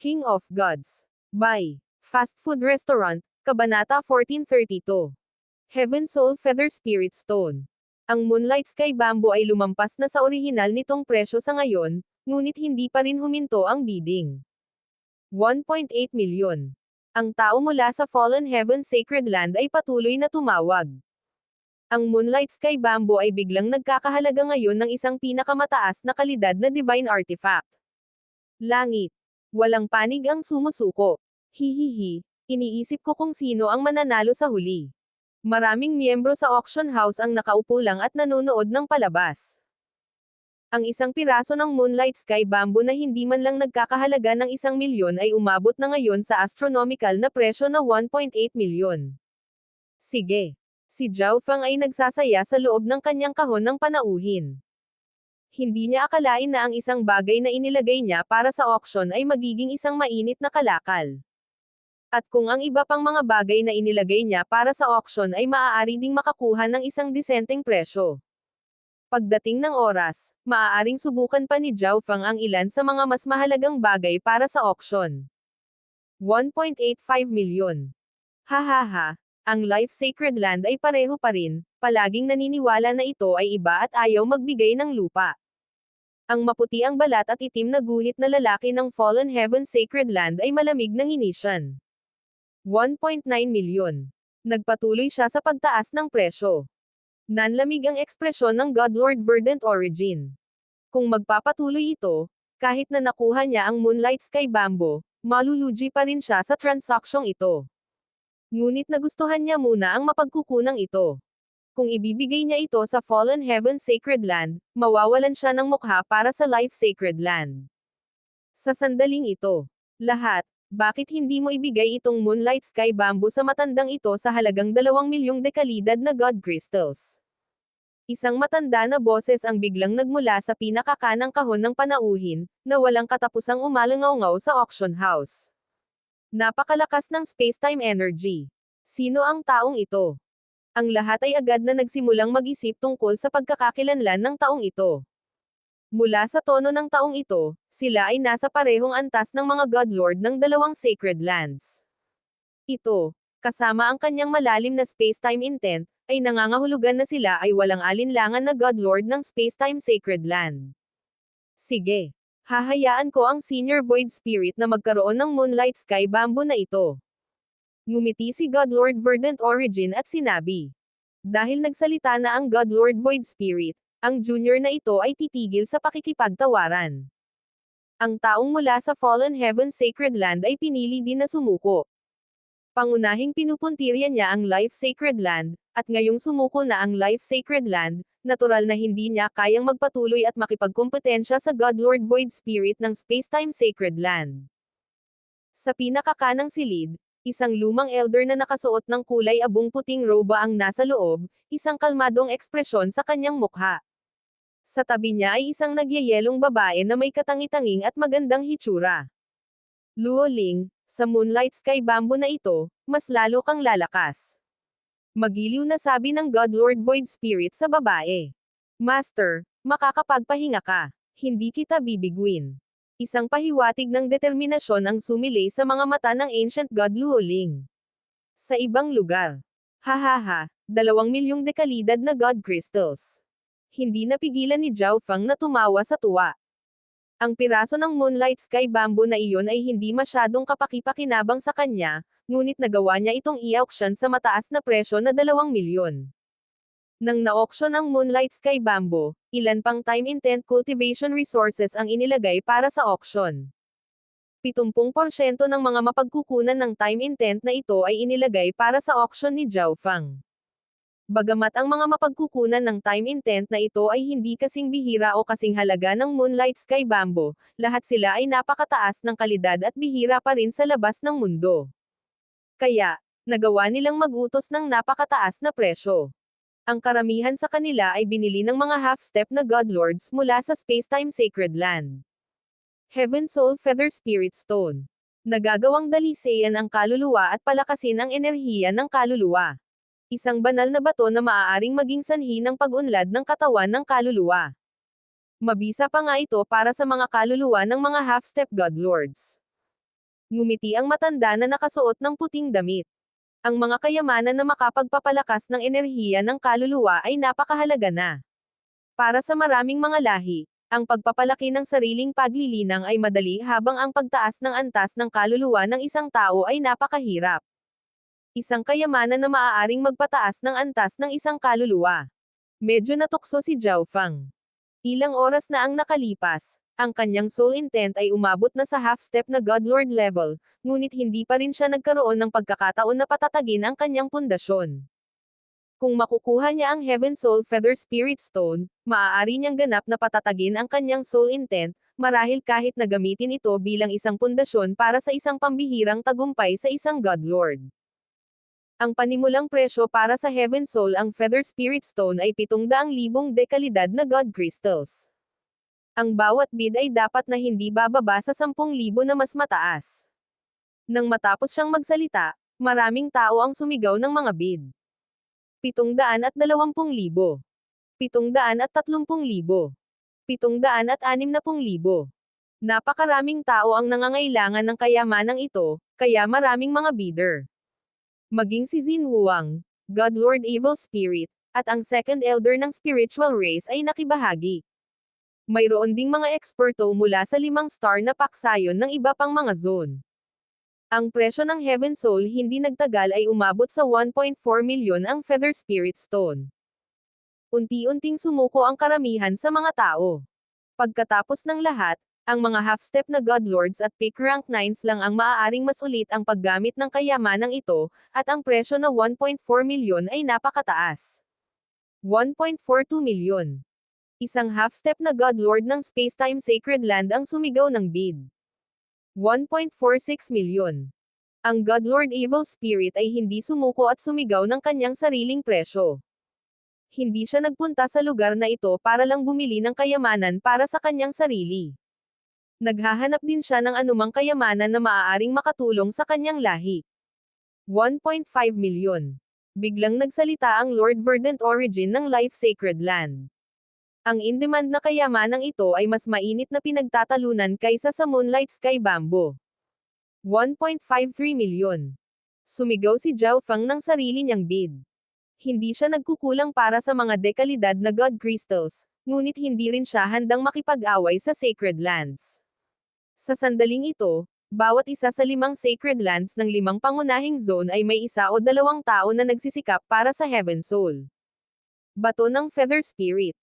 King of Gods. By Fast Food Restaurant, Kabanata 1432. Heaven Soul Feather Spirit Stone. Ang Moonlight Sky Bamboo ay lumampas na sa orihinal nitong presyo sa ngayon, ngunit hindi pa rin huminto ang bidding. 1.8 milyon. Ang tao mula sa Fallen Heaven Sacred Land ay patuloy na tumawag. Ang Moonlight Sky Bamboo ay biglang nagkakahalaga ngayon ng isang pinakamataas na kalidad na divine artifact. Langit. Walang panig ang sumusuko. Hihihi. Iniisip ko kung sino ang mananalo sa huli. Maraming miyembro sa auction house ang nakaupo lang at nanonood ng palabas. Ang isang piraso ng Moonlight Sky Bamboo na hindi man lang nagkakahalaga ng 1 milyon ay umabot na ngayon sa astronomical na presyo na 1.8 milyon. Sige. Si Zhao Feng ay nagsasaya sa loob ng kanyang kahon ng panauhin. Hindi niya akalain na ang isang bagay na inilagay niya para sa auction ay magiging isang mainit na kalakal. At kung ang iba pang mga bagay na inilagay niya para sa auction ay maaari ding makakuha ng isang disenteng presyo. Pagdating ng oras, maaaring subukan pa ni Zhao Feng ang ilan sa mga mas mahalagang bagay para sa auction. 1.85 milyon. Hahaha. Ang Life Sacred Land ay pareho pa rin, palaging naniniwala na ito ay iba at ayaw magbigay ng lupa. Ang maputi ang balat at itim na guhit na lalaki ng Fallen Heaven Sacred Land ay malamig ng inisyan. 1.9 milyon. Nagpatuloy siya sa pagtaas ng presyo. Nanlamig ang ekspresyon ng Godlord Verdant Origin. Kung magpapatuloy ito, kahit na nakuha niya ang Moonlight Sky Bamboo, malulugi pa rin siya sa transaksyong ito. Ngunit nagustuhan niya muna ang mapagkukunang ito. Kung ibibigay niya ito sa Fallen Heaven Sacred Land, mawawalan siya ng mukha para sa Life Sacred Land. Sa sandaling ito, lahat, bakit hindi mo ibigay itong Moonlight Sky Bamboo sa matandang ito sa halagang 2 milyong dekalidad na God Crystals? Isang matanda na boses ang biglang nagmula sa pinakakanang kahon ng panauhin, na walang katapusang umalangaw-ngaw sa auction house. Napakalakas ng space-time energy. Sino ang taong ito? Ang lahat ay agad na nagsimulang mag-isip tungkol sa pagkakakilanlan ng taong ito. Mula sa tono ng taong ito, sila ay nasa parehong antas ng mga Godlord ng dalawang Sacred Lands. Ito, kasama ang kanyang malalim na space-time intent, ay nangangahulugan na sila ay walang alinlangan na Godlord ng space-time Sacred Land. Sige. Hahayaan ko ang Senior Void Spirit na magkaroon ng Moonlight Sky Bamboo na ito. Ngumiti si Godlord Verdant Origin at sinabi. Dahil nagsalita na ang Godlord Void Spirit, ang junior na ito ay titigil sa pakikipagtawaran. Ang taong mula sa Fallen Heaven Sacred Land ay pinili din na sumuko. Pangunahing pinupuntirya niya ang Life Sacred Land, at ngayong sumuko na ang Life Sacred Land, natural na hindi niya kayang magpatuloy at makipagkompetensya sa Godlord Void Spirit ng Spacetime Sacred Land. Sa pinakakanang silid, isang lumang elder na nakasuot ng kulay abong puting roba ang nasa loob, isang kalmadong ekspresyon sa kanyang mukha. Sa tabi niya ay isang nagyayelong babae na may katangi-tanging at magandang hitsura. Luo Ling, sa Moonlight Sky Bamboo na ito, mas lalo kang lalakas. Magiliw na sabi ng Godlord Void Spirit sa babae. Master, makakapagpahinga ka. Hindi kita bibiguin. Isang pahiwatig ng determinasyon ang sumilay sa mga mata ng Ancient God Luo Ling. Sa ibang lugar. Hahaha, 2 milyong dekalidad na God Crystals. Hindi napigilan ni Zhao Feng na tumawa sa tuwa. Ang piraso ng Moonlight Sky Bamboo na iyon ay hindi masyadong kapaki-pakinabang sa kanya, ngunit nagawa niya itong i-auction sa mataas na presyo na 2 milyon. Nang na-auction ang Moonlight Sky Bamboo, ilan pang time-intent cultivation resources ang inilagay para sa auction. 70% ng mga mapagkukunan ng time-intent na ito ay inilagay para sa auction ni Zhao Feng. Bagamat ang mga mapagkukunan ng time-intent na ito ay hindi kasing bihira o kasing halaga ng Moonlight Sky Bamboo, lahat sila ay napakataas ng kalidad at bihira pa rin sa labas ng mundo. Kaya, nagawa nilang mag-utos ng napakataas na presyo. Ang karamihan sa kanila ay binili ng mga half-step na Godlords mula sa Spacetime Sacred Land. Heaven Soul Feather Spirit Stone. Nagagawang dalisayan ang kaluluwa at palakasin ang enerhiya ng kaluluwa. Isang banal na bato na maaaring maging sanhi ng pag-unlad ng katawan ng kaluluwa. Mabisa pa nga ito para sa mga kaluluwa ng mga half-step Godlords. Ngumiti ang matanda na nakasuot ng puting damit. Ang mga kayamanan na makapagpapalakas ng enerhiya ng kaluluwa ay napakahalaga na. Para sa maraming mga lahi, ang pagpapalaki ng sariling paglilinang ay madali habang ang pagtaas ng antas ng kaluluwa ng isang tao ay napakahirap. Isang kayamanan na maaaring magpataas ng antas ng isang kaluluwa. Medyo natukso si Zhao Feng. Ilang oras na ang nakalipas, ang kanyang soul intent ay umabot na sa half-step na Godlord level, ngunit hindi pa rin siya nagkaroon ng pagkakataon na patatagin ang kanyang pundasyon. Kung makukuha niya ang Heaven Soul Feather Spirit Stone, maaari niyang ganap na patatagin ang kanyang soul intent, marahil kahit na gamitin ito bilang isang pundasyon para sa isang pambihirang tagumpay sa isang Godlord. Ang panimulang presyo para sa Heaven Soul ang Feather Spirit Stone ay 700,000 dekalidad na God Crystals. Ang bawat bid ay dapat na hindi bababa sa 10,000 na mas mataas. Nang matapos siyang magsalita, maraming tao ang sumigaw ng mga bid. 720,000, 730,000, 760,000. Napakaraming tao ang nangangailangan ng kayamanang ito, kaya maraming mga bidder. Maging si Xin Huang, Godlord Evil Spirit, at ang second elder ng spiritual race ay nakibahagi. Mayroon ding mga eksperto mula sa 5-star na paksayon ng iba pang mga zone. Ang presyo ng Heaven Soul hindi nagtagal ay umabot sa 1.4 milyon ang Feather Spirit Stone. Unti-unting sumuko ang karamihan sa mga tao. Pagkatapos ng lahat, ang mga half-step na Godlords at Peak Rank 9s lang ang maaaring masulit ang paggamit ng kayamanang ito, at ang presyo na 1.4 milyon ay napakataas. 1.42 milyon. Isang half-step na Godlord ng Spacetime Sacred Land ang sumigaw ng bid. 1.46 milyon. Ang Godlord Evil Spirit ay hindi sumuko at sumigaw ng kanyang sariling presyo. Hindi siya nagpunta sa lugar na ito para lang bumili ng kayamanan para sa kanyang sarili. Naghahanap din siya ng anumang kayamanan na maaaring makatulong sa kanyang lahi. 1.5 milyon. Biglang nagsalita ang Lord Verdant Origin ng Life Sacred Land. Ang in-demand na kayamanang ito ay mas mainit na pinagtatalunan kaysa sa Moonlight Sky Bamboo. 1.53 milyon. Sumigaw si Zhao Feng ng sarili niyang bid. Hindi siya nagkukulang para sa mga dekalidad na God Crystals, ngunit hindi rin siya handang makipag-away sa Sacred Lands. Sa sandaling ito, bawat isa sa 5 Sacred Lands ng 5 pangunahing zone ay may 1 o 2 tao na nagsisikap para sa Heaven Soul. Bato ng Feather Spirit.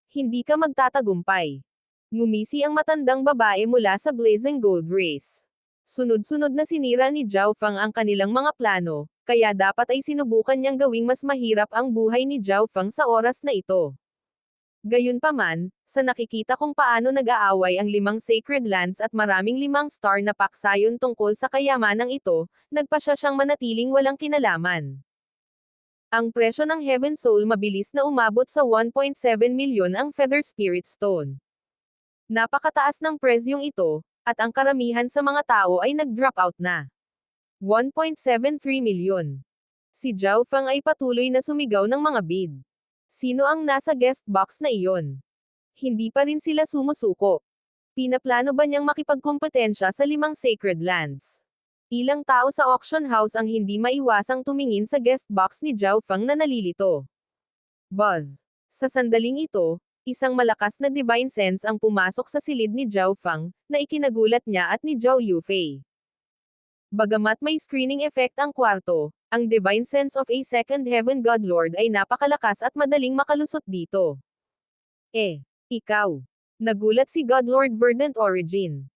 Hindi ka magtatagumpay. Ngumisi ang matandang babae mula sa Blazing Gold Race. Sunod-sunod na sinira ni Zhao Feng ang kanilang mga plano, kaya dapat ay sinubukan niyang gawing mas mahirap ang buhay ni Zhao Feng sa oras na ito. Gayunpaman, sa nakikita kung paano nag-aaway ang 5 Sacred Lands at maraming 5-star na paksayon tungkol sa kayamanang ito, nagpasya siyang manatiling walang kinalaman. Ang presyo ng Heaven Soul mabilis na umabot sa 1.7 milyon ang Feather Spirit Stone. Napakataas ng presyong ito, at ang karamihan sa mga tao ay nag-drop out na. 1.73 milyon. Si Zhao Feng ay patuloy na sumigaw ng mga bid. Sino ang nasa guest box na iyon? Hindi pa rin sila sumusuko. Pinaplano ba niyang makipagkompetensya sa 5 Sacred Lands? Ilang tao sa auction house ang hindi maiwasang tumingin sa guest box ni Zhao Feng na nalilito. Buzz. Sa sandaling ito, isang malakas na divine sense ang pumasok sa silid ni Zhao Feng, na ikinagulat niya at ni Zhao Yufei. Bagamat may screening effect ang kwarto, ang divine sense of a second heaven Godlord ay napakalakas at madaling makalusot dito. Ikaw. Nagulat si Godlord Verdant Origin.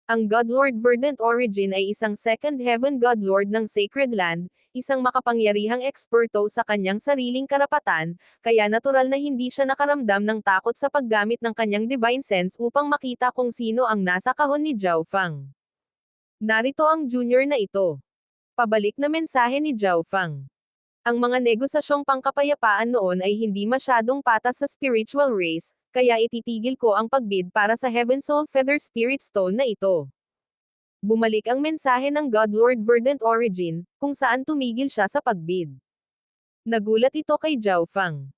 Ang Godlord Verdant Origin ay isang second heaven Godlord ng Sacred Land, isang makapangyarihang eksperto sa kanyang sariling karapatan, kaya natural na hindi siya nakaramdam ng takot sa paggamit ng kanyang divine sense upang makita kung sino ang nasa kahon ni Zhao Feng. Narito ang junior na ito. Pabalik na mensahe ni Zhao Feng. Ang mga negosasyong pangkapayapaan noon ay hindi masyadong patas sa spiritual race, kaya ititigil ko ang pagbid para sa Heaven Soul Feather Spirit Stone na ito. Bumalik ang mensahe ng Godlord Verdant Origin, kung saan tumigil siya sa pagbid. Nagulat ito kay Zhao Feng.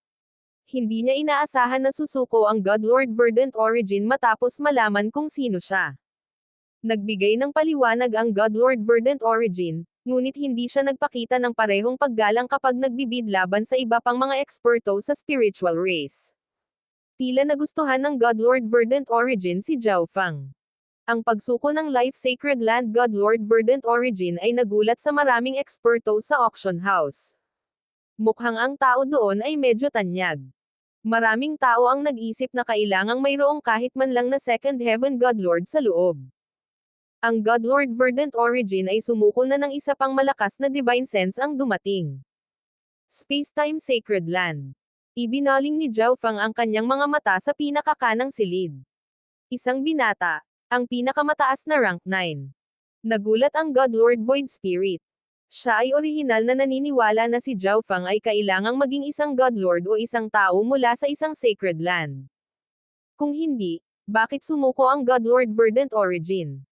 Hindi niya inaasahan na susuko ang Godlord Verdant Origin matapos malaman kung sino siya. Nagbigay ng paliwanag ang Godlord Verdant Origin, ngunit hindi siya nagpakita ng parehong paggalang kapag nagbibid laban sa iba pang mga eksperto sa spiritual race. Tila nagustuhan ng Godlord Verdant Origin si Zhao Fang. Ang pagsuko ng Life Sacred Land Godlord Verdant Origin ay nagulat sa maraming eksperto sa auction house. Mukhang ang tao doon ay medyo tanyag. Maraming tao ang nag-isip na kailangang mayroong kahit man lang na Second Heaven Godlord sa loob. Ang Godlord Verdant Origin ay sumuko na ng isa pang malakas na Divine Sense ang dumating. Spacetime Sacred Land. Ibinaling ni Zhao Fang ang kanyang mga mata sa pinakakanang silid. Isang binata, ang pinakamataas na rank 9. Nagulat ang Godlord Void Spirit. Siya ay orihinal na naniniwala na si Zhao Fang ay kailangang maging isang Godlord o isang tao mula sa isang sacred land. Kung hindi, bakit sumuko ang Godlord Verdant Origin?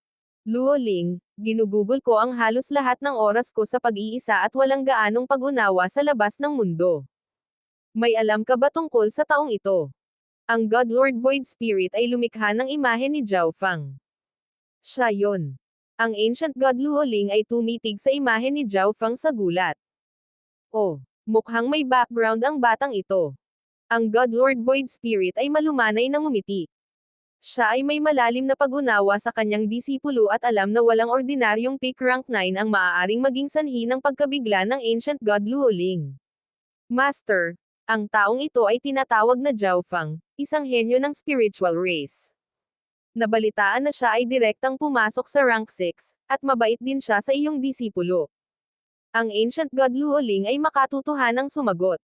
Luo Ling, ginugugol ko ang halos lahat ng oras ko sa pag-iisa at walang gaanong pag-unawa sa labas ng mundo. May alam ka ba tungkol sa taong ito? Ang Godlord Void Spirit ay lumikha ng imahe ni Zhao Fang. Siya yon. Ang Ancient God Luo Ling ay tumitig sa imahe ni Zhao Fang sa gulat. Oh, mukhang may background ang batang ito. Ang Godlord Void Spirit ay malumanay na ngumiti. Siya ay may malalim na pag-unawa sa kanyang disipulo at alam na walang ordinaryong peak rank 9 ang maaaring maging sanhi ng pagkabigla ng Ancient God Luo Ling. Master, ang taong ito ay tinatawag na Zhao Fang, isang henyo ng spiritual race. Nabalitaan na siya ay direktang pumasok sa rank 6, at mabait din siya sa iyong disipulo. Ang Ancient God Luo Ling ay makatutuhanang sumagot.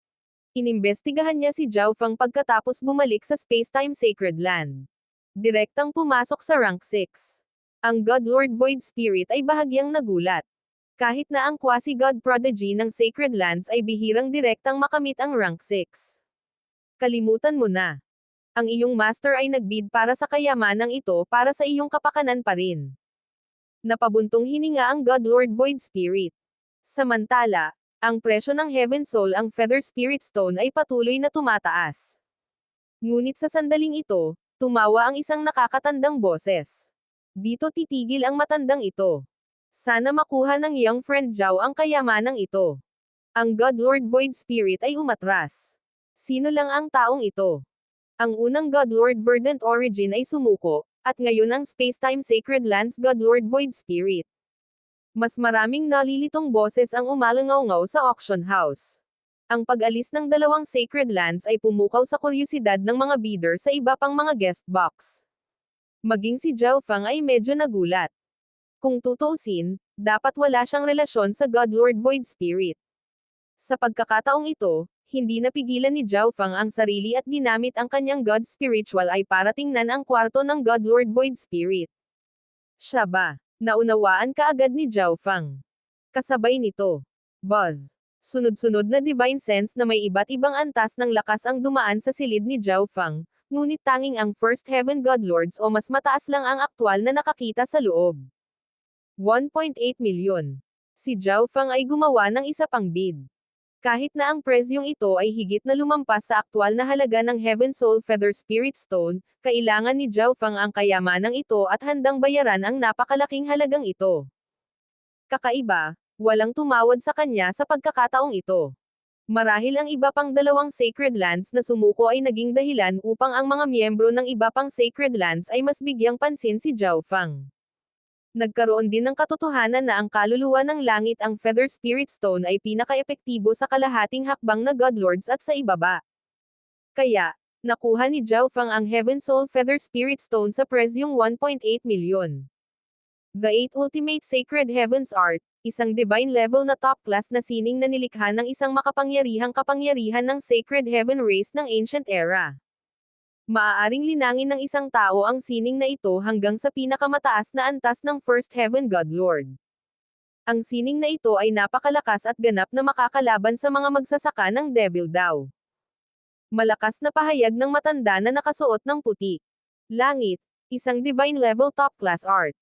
Inimbestigahan niya si Zhao Fang pagkatapos bumalik sa Spacetime Sacred Land. Direktang pumasok sa rank 6. Ang Godlord Void Spirit ay bahagyang nagulat. Kahit na ang quasi-god prodigy ng Sacred Lands ay bihirang direktang makamit ang rank 6. Kalimutan mo na. Ang iyong master ay nagbid para sa kayamanang ito para sa iyong kapakanan pa rin. Napabuntong hininga ang Godlord Void Spirit. Samantala, ang presyo ng Heaven Soul ang Feather Spirit Stone ay patuloy na tumataas. Ngunit sa sandaling ito, tumawa ang isang nakakatandang boses. Dito titigil ang matandang ito. Sana makuha ng young friend Zhao ang kayamanang ito. Ang Godlord Void Spirit ay umatras. Sino lang ang taong ito? Ang unang Godlord Verdant Origin ay sumuko, at ngayon ang Spacetime Sacred Lands Godlord Void Spirit. Mas maraming nalilitong boses ang umalangaw-ngaw sa auction house. Ang pag-alis ng dalawang Sacred Lands ay pumukaw sa kuryosidad ng mga bidder sa iba pang mga guest box. Maging si Zhao Fang ay medyo nagulat. Kung tutuusin, dapat wala siyang relasyon sa Godlord Void Spirit. Sa pagkakataong ito, hindi napigilan ni Zhao Fang ang sarili at ginamit ang kanyang God Spiritual ay para tingnan ang kwarto ng Godlord Void Spirit. Siya ba? Naunawaan kaagad ni Zhao Fang. Kasabay nito, buzz. Sunod-sunod na divine sense na may iba't ibang antas ng lakas ang dumaan sa silid ni Zhao Fang, ngunit tanging ang First Heaven Godlords o mas mataas lang ang aktwal na nakakita sa loob. 1.8 million. Si Zhao Fang ay gumawa ng isa pang bid. Kahit na ang presyong ito ay higit na lumampas sa aktwal na halaga ng Heaven Soul Feather Spirit Stone, kailangan ni Zhao Fang ang kayamanang ito at handang bayaran ang napakalaking halagang ito. Kakaiba, walang tumawad sa kanya sa pagkakataong ito. Marahil ang iba pang dalawang Sacred Lands na sumuko ay naging dahilan upang ang mga miyembro ng iba pang Sacred Lands ay mas bigyang pansin si Zhao Fang. Nagkaroon din ng katotohanan na ang kaluluwa ng langit ang Feather Spirit Stone ay pinaka-epektibo sa kalahating hakbang na Godlords at sa ibaba. Kaya, nakuha ni Zhao Fang ang Heaven Soul Feather Spirit Stone sa presyong 1.8 million. The 8 Ultimate Sacred Heavens Art, isang divine level na top-class na sining na nilikha ng isang makapangyarihang kapangyarihan ng Sacred Heaven Race ng Ancient Era. Maaaring linangin ng isang tao ang sining na ito hanggang sa pinakamataas na antas ng First Heaven Godlord. Ang sining na ito ay napakalakas at ganap na makakalaban sa mga magsasaka ng Devil Daw. Malakas na pahayag ng matanda na nakasuot ng puti. Langit, isang divine level top-class art.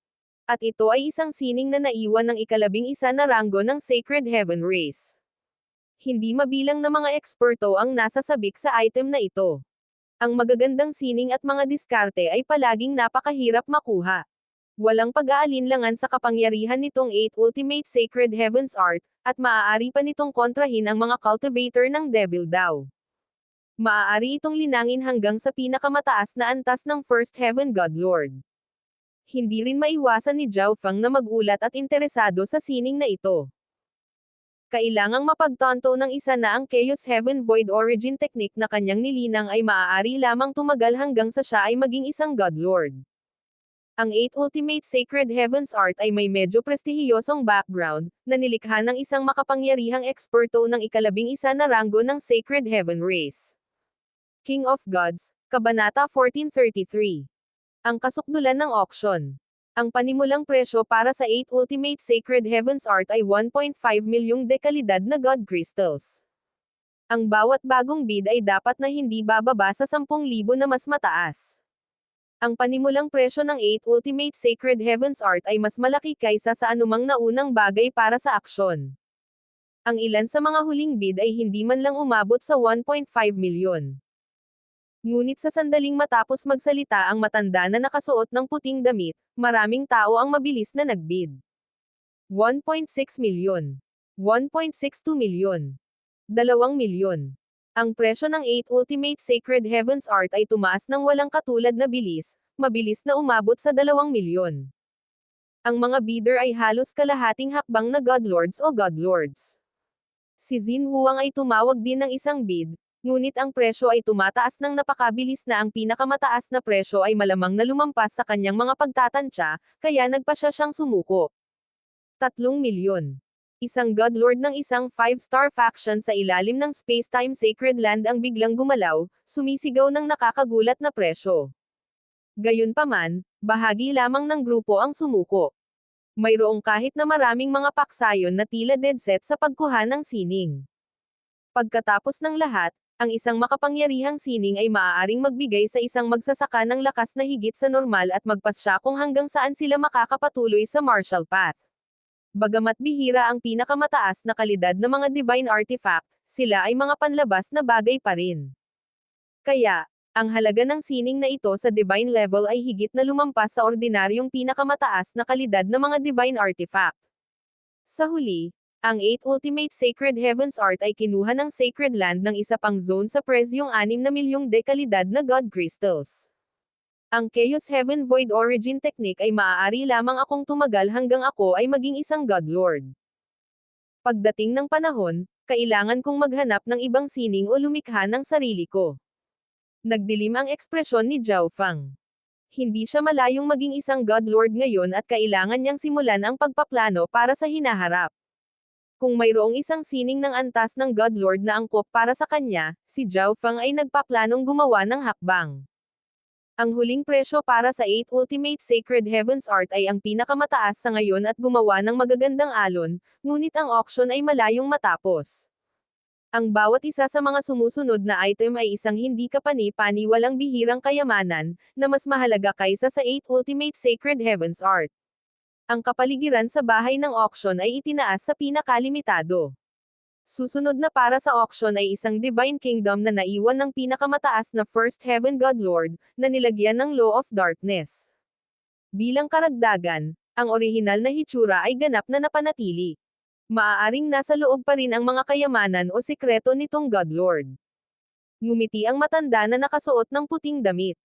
At ito ay isang sining na naiwan ng ika-11 na ranggo ng Sacred Heaven Race. Hindi mabilang na mga eksperto ang nasasabik sa item na ito. Ang magagandang sining at mga diskarte ay palaging napakahirap makuha. Walang pag-aalinlangan sa kapangyarihan nitong 8 Ultimate Sacred Heavens Art, at maaari pa nitong kontrahin ang mga cultivator ng Devil daw. Maaari itong linangin hanggang sa pinakamataas na antas ng First Heaven God Lord. Hindi rin maiwasan ni Zhao Feng na magulat at interesado sa sining na ito. Kailangang mapagtanto ng isa na ang Chaos Heaven Void Origin technique na kanyang nilinang ay maaari lamang tumagal hanggang sa siya ay maging isang God Lord. Ang 8 Ultimate Sacred Heavens Art ay may medyo prestihiyosong background, na nilikha ng isang makapangyarihang eksperto ng ika-11 na ranggo ng Sacred Heaven Race. King of Gods, Kabanata 1433. Ang kasukdulan ng auction. Ang panimulang presyo para sa 8 Ultimate Sacred Heavens Art ay 1.5 milyong dekalidad na God Crystals. Ang bawat bagong bid ay dapat na hindi bababa sa 10,000 na mas mataas. Ang panimulang presyo ng 8 Ultimate Sacred Heavens Art ay mas malaki kaysa sa anumang naunang bagay para sa aksyon. Ang ilan sa mga huling bid ay hindi man lang umabot sa 1.5 milyon. Ngunit sa sandaling matapos magsalita ang matanda na nakasuot ng puting damit, maraming tao ang mabilis na nagbid. 1.6 milyon. 1.62 milyon. 2 milyon. Ang presyo ng 8 Ultimate Sacred Heavens Art ay tumaas ng walang katulad na bilis, mabilis na umabot sa 2 milyon. Ang mga bidder ay halos kalahating hakbang na Godlords o Godlords. Si Xin Huang ay tumawag din ng isang bid, ngunit ang presyo ay tumataas ng napakabilis na ang pinakamataas na presyo ay malamang na lumampas sa kanyang mga pagtatantya, kaya nagpa siyang sumuko. 3 milyon. Isang Godlord ng isang 5-star faction sa ilalim ng Spacetime Sacred Land ang biglang gumalaw, sumisigaw ng nakakagulat na presyo. Gayunpaman, bahagi lamang ng grupo ang sumuko. Mayroong kahit na maraming mga paksayon na tila dead set sa pagkuha ng sining. Pagkatapos ng lahat, ang isang makapangyarihang sining ay maaaring magbigay sa isang magsasaka ng lakas na higit sa normal at magpasya kung hanggang saan sila makakapatuloy sa martial path. Bagamat bihira ang pinakamataas na kalidad ng mga divine artifact, sila ay mga panlabas na bagay pa rin. Kaya, ang halaga ng sining na ito sa divine level ay higit na lumampas sa ordinaryong pinakamataas na kalidad ng mga divine artifact. Sa huli, ang 8 Ultimate Sacred Heavens Art ay kinuha ng Sacred Land ng isa pang zone sa presyong 6 na milyong dekalidad na God Crystals. Ang Chaos Heaven Void Origin technique ay maaari lamang akong tumagal hanggang ako ay maging isang God Lord. Pagdating ng panahon, kailangan kong maghanap ng ibang sining o lumikha ng sarili ko. Nagdilim ang ekspresyon ni Zhao Feng. Hindi siya malayong maging isang God Lord ngayon at kailangan niyang simulan ang pagpaplano para sa hinaharap. Kung mayroong isang sining ng antas ng God Lord na angkop para sa kanya, si Zhao Feng ay nagpaplanong gumawa ng hakbang. Ang huling presyo para sa 8 Ultimate Sacred Heavens Art ay ang pinakamataas sa ngayon at gumawa ng magagandang alon, ngunit ang auction ay malayong matapos. Ang bawat isa sa mga sumusunod na item ay isang hindi kapani-paniwalang bihirang kayamanan, na mas mahalaga kaysa sa 8 Ultimate Sacred Heavens Art. Ang kapaligiran sa bahay ng auction ay itinaas sa pinakalimitado. Susunod na para sa auction ay isang Divine Kingdom na naiwan ng pinakamataas na First Heaven God Lord, na nilagyan ng Law of Darkness. Bilang karagdagan, ang orihinal na hitsura ay ganap na napanatili. Maaaring nasa loob pa rin ang mga kayamanan o sikreto nitong God Lord. Ngumiti ang matanda na nakasuot ng puting damit.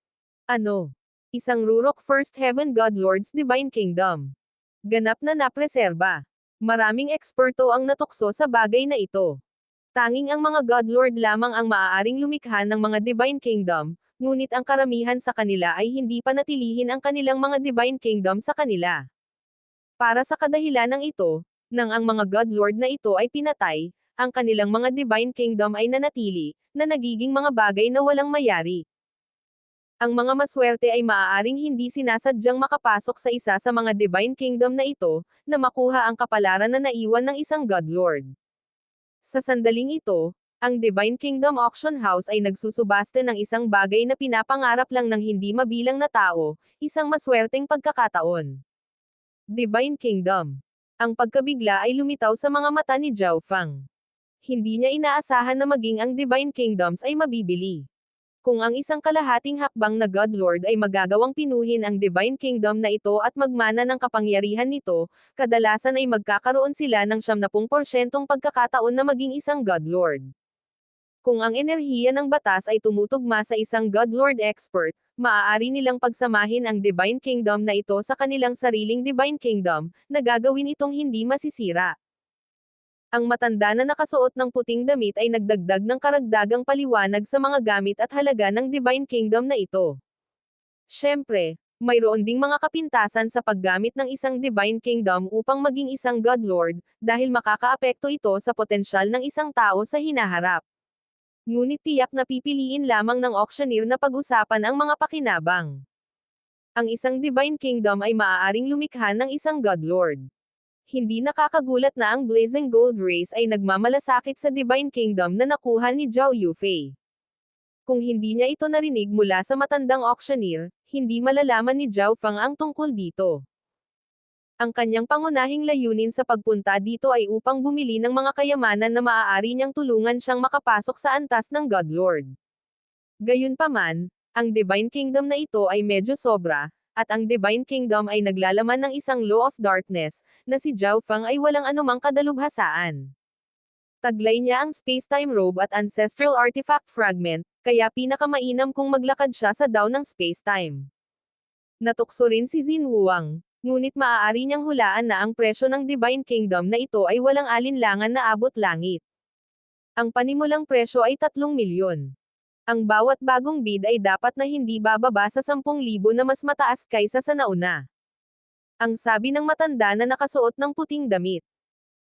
Ano? Isang Rurok First Heaven God Lord's Divine Kingdom. Ganap na napreserba. Maraming eksperto ang natukso sa bagay na ito. Tanging ang mga God Lord lamang ang maaaring lumikha ng mga Divine Kingdom, ngunit ang karamihan sa kanila ay hindi panatilihin ang kanilang mga Divine Kingdom sa kanila. Para sa kadahilanang ito, nang ang mga God Lord na ito ay pinatay, ang kanilang mga Divine Kingdom ay nanatili, na nagiging mga bagay na walang mayari. Ang mga maswerte ay maaaring hindi sinasadyang makapasok sa isa sa mga Divine Kingdom na ito, na makuha ang kapalaran na naiwan ng isang God Lord. Sa sandaling ito, ang Divine Kingdom Auction House ay nagsusubaste ng isang bagay na pinapangarap lang ng hindi mabilang na tao, isang maswerteng pagkakataon. Divine Kingdom. Ang pagkabigla ay lumitaw sa mga mata ni Zhao Feng. Hindi niya inaasahan na maging ang Divine Kingdoms ay mabibili. Kung ang isang kalahating hakbang na God Lord ay magagawang pinuhin ang Divine Kingdom na ito at magmana ng kapangyarihan nito, kadalasan ay magkakaroon sila ng 70% pagkakataon na maging isang God Lord. Kung ang enerhiya ng batas ay tumutugma sa isang God Lord expert, maaari nilang pagsamahin ang Divine Kingdom na ito sa kanilang sariling Divine Kingdom, na gagawin itong hindi masisira. Ang matanda na nakasuot ng puting damit ay nagdagdag ng karagdagang paliwanag sa mga gamit at halaga ng Divine Kingdom na ito. Siyempre, mayroon ding mga kapintasan sa paggamit ng isang Divine Kingdom upang maging isang God Lord, dahil makakaapekto ito sa potensyal ng isang tao sa hinaharap. Ngunit tiyak na pipiliin lamang ng auctioneer na pag-usapan ang mga pakinabang. Ang isang Divine Kingdom ay maaaring lumikha ng isang God Lord. Hindi nakakagulat na ang Blazing Gold Race ay nagmamalasakit sa Divine Kingdom na nakuha ni Zhao Yufei. Kung hindi niya ito narinig mula sa matandang auctioneer, hindi malalaman ni Zhao Feng ang tungkol dito. Ang kanyang pangunahing layunin sa pagpunta dito ay upang bumili ng mga kayamanan na maaari niyang tulungan siyang makapasok sa antas ng God Lord. Gayunpaman, ang Divine Kingdom na ito ay medyo sobra, at ang Divine Kingdom ay naglalaman ng isang Law of Darkness, na si Zhao Feng ay walang anumang kadalubhasaan. Taglay niya ang Spacetime Robe at Ancestral Artifact Fragment, kaya pinakamainam kung maglakad siya sa daw ng Spacetime. Natukso rin si Xin Huang, ngunit maaari niyang hulaan na ang presyo ng Divine Kingdom na ito ay walang alinlangan na abot langit. Ang panimulang presyo ay 3 milyon. Ang bawat bagong bid ay dapat na hindi bababa sa 10,000 na mas mataas kaysa sa nauna. Ang sabi ng matanda na nakasuot ng puting damit.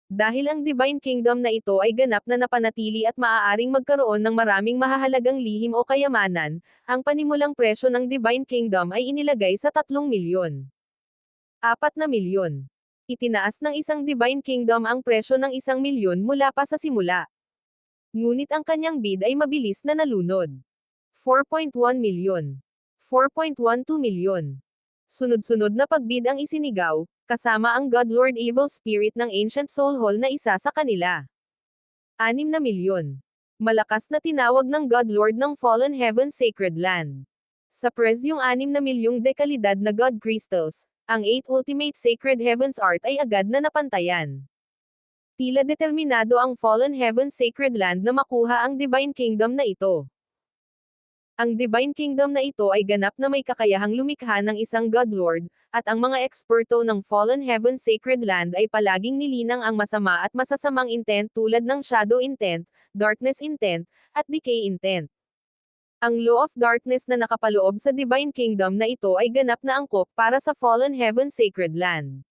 Dahil ang Divine Kingdom na ito ay ganap na napanatili at maaaring magkaroon ng maraming mahahalagang lihim o kayamanan, ang panimulang presyo ng Divine Kingdom ay inilagay sa 3 milyon. 4 na milyon. Itinaas ng isang Divine Kingdom ang presyo ng 1 milyon mula pa sa simula. Ngunit ang kanyang bid ay mabilis na nalunod. 4.1 milyon. 4.12 milyon. Sunod-sunod na pagbid ang isinigaw, kasama ang God Lord Evil Spirit ng Ancient Soul Hall na isa sa kanila. 6 na milyon. Malakas na tinawag ng God Lord ng Fallen Heaven Sacred Land. Sa presyong 6 na milyong dekalidad na God Crystals, ang 8 Ultimate Sacred Heavens Art ay agad na napantayan. Tila determinado ang Fallen Heaven Sacred Land na makuha ang Divine Kingdom na ito. Ang Divine Kingdom na ito ay ganap na may kakayahang lumikha ng isang God Lord, at ang mga eksperto ng Fallen Heaven Sacred Land ay palaging nilinang ang masama at masasamang intent tulad ng Shadow Intent, Darkness Intent, at Decay Intent. Ang Law of Darkness na nakapaloob sa Divine Kingdom na ito ay ganap na angkop para sa Fallen Heaven Sacred Land.